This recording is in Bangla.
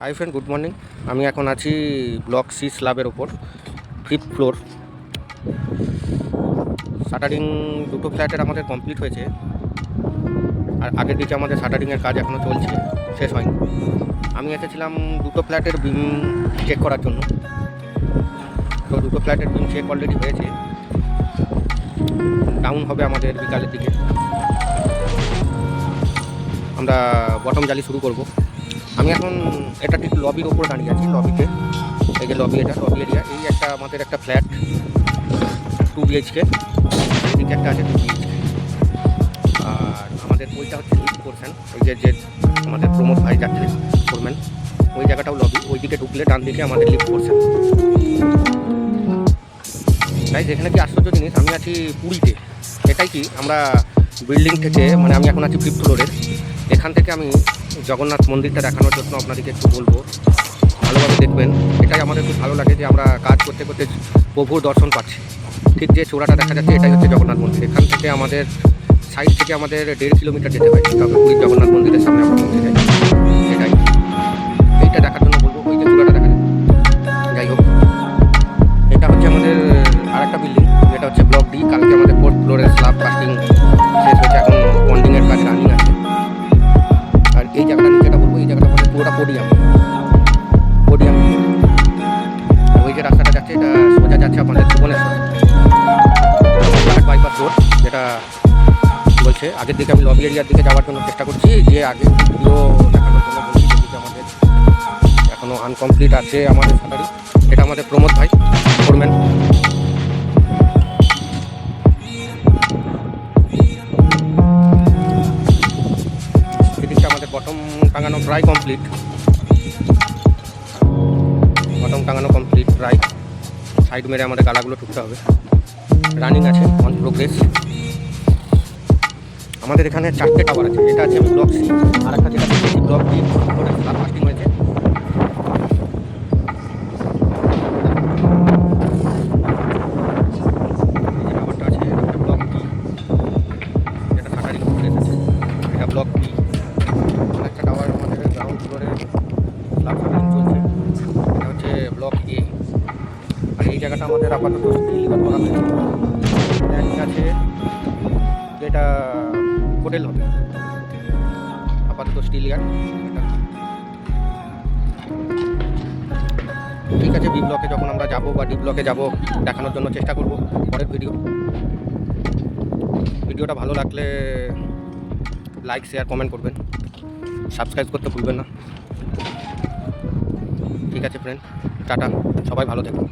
Hi friend, good morning. আমি এখন আছি ব্লক সি স্ল্যাবের ওপর, 5th ফ্লোর। শাটারিং দুটো ফ্ল্যাটের আমাদের কমপ্লিট হয়েছে, আর আগের দিকে আমাদের শাটারিংয়ের কাজ এখনও চলছে, শেষ হয়নি। আমি এসেছিলাম দুটো ফ্ল্যাটের বিম চেক করার জন্য। তো দুটো ফ্ল্যাটের বিম চেক অলরেডি হয়েছে, ডাউন হবে আমাদের বিকালের দিকে। আমরা বটম জালি শুরু করব। আমি এখন এটা ঠিক লবির ওপর দাঁড়িয়ে আছি। লবিতে এই যে লবি, এটা লবি এরিয়া। এই একটা আমাদের একটা ফ্ল্যাট 2 BHK, এদিকে একটা আছে 2 BHK। আর আমাদের ওইটা হচ্ছে লিফট পোর্শন, ওই যে আমাদের প্রমোদ ভাই যাচ্ছে ফোরম্যান, ওই জায়গাটাও লবি। ওই দিকে ঢুকলে ডান দিকে আমাদের লিফট পোর্শন। তাই এখানে কি আশ্চর্য জিনিস, আমি আছি পুরীতে। এটাই কি, আমরা বিল্ডিং থেকে, মানে আমি এখন আছি 5th ফ্লোরের। এখান থেকে আমি জগন্নাথ মন্দিরটা দেখানোর জন্য আপনাদেরকে একটু বলবো, ভালোভাবে দেখবেন। এটাই আমাদের খুব ভালো লাগে যে আমরা কাজ করতে করতে প্রভুর দর্শন পাচ্ছি। ঠিক যে চূড়াটা দেখা যাচ্ছে, এটাই হচ্ছে জগন্নাথ মন্দির। এখান থেকে আমাদের সাইড থেকে আমাদের 1.5 কিলোমিটার যেতে হয়, তবে পুরীর জগন্নাথ মন্দিরের সামনে আমরা পৌঁছে যাই। এটাই, এইটা দেখার জন্য বলবো, ওই যে চূড়াটা দেখা যায়। যাই হোক, এটা হচ্ছে আমাদের আরেকটা বিল্ডিং, যেটা হচ্ছে ব্লক ডি। কালকে আমাদের 4th ফ্লোরের স্ল্যাব কাস্টিং শেষ হয়েছে, এখন বন্ডিংয়ের কাজ রানিং আছে। আর এই জায়গাটা নিচেটা বলবো, এই জায়গাটা আমাদের পুরোটা পোডিয়াম। ওই যে রাস্তাটা যাচ্ছে, এটা সোজা যাচ্ছে আমাদের ভুবনেশ্বর বাইপাস রোড, যেটা বলছে। আগের দিকে আমি লবি এরিয়ার দিকে যাওয়ার জন্য চেষ্টা করছি, যে আগে ভিডিও দেখানোর জন্য বলছি। যেদিকে আমাদের এখনও আনকমপ্লিট আছে আমাদের স্যালারি। এটা আমাদের প্রমোদ ভাই ফোরম্যান। এদিকটা আমাদের বটম টাঙানো প্রায় কমপ্লিট। বটম টাঙানো কমপ্লিট প্রায়। সাইড মেরে আমাদের গালাগুলো ঠুকতে হবে, রানিং আছে, অন প্রোগ্রেস। আমাদের এখানে 4টে টাওয়ার আছে। এটা আছে আমি ব্লক সি, আর একটা যেটা দেখেছি ব্লক ডি, ওটা স্ল্যাব কাস্টিং হয়েছে। টাওয়ারটা আছে, এটা ব্লক ডি, যেটা শাটারিং প্রোগ্রেস আছে। এটা ব্লক ডি। একটা টাওয়ার আমাদের গ্রাউন্ড ফ্লোরে স্ল্যাব শাটারিং চলছে, এটা হচ্ছে ব্লক এ। আর এই জায়গাটা আমাদের আপাতত স্টিল করা হয়েছে, আছে যেটা হোটেল হবে, আপাতত স্টিল ইয়ার এটা। ঠিক আছে, বি ব্লকে যখন আমরা যাবো বা ডি ব্লকে যাবো, দেখানোর জন্য চেষ্টা করব পরের ভিডিওটা ভালো লাগলে লাইক, শেয়ার, কমেন্ট করবেন, সাবস্ক্রাইব করতে ভুলবেন না। ঠিক আছে ফ্রেন্ড, টাটা, সবাই ভালো থাকুন।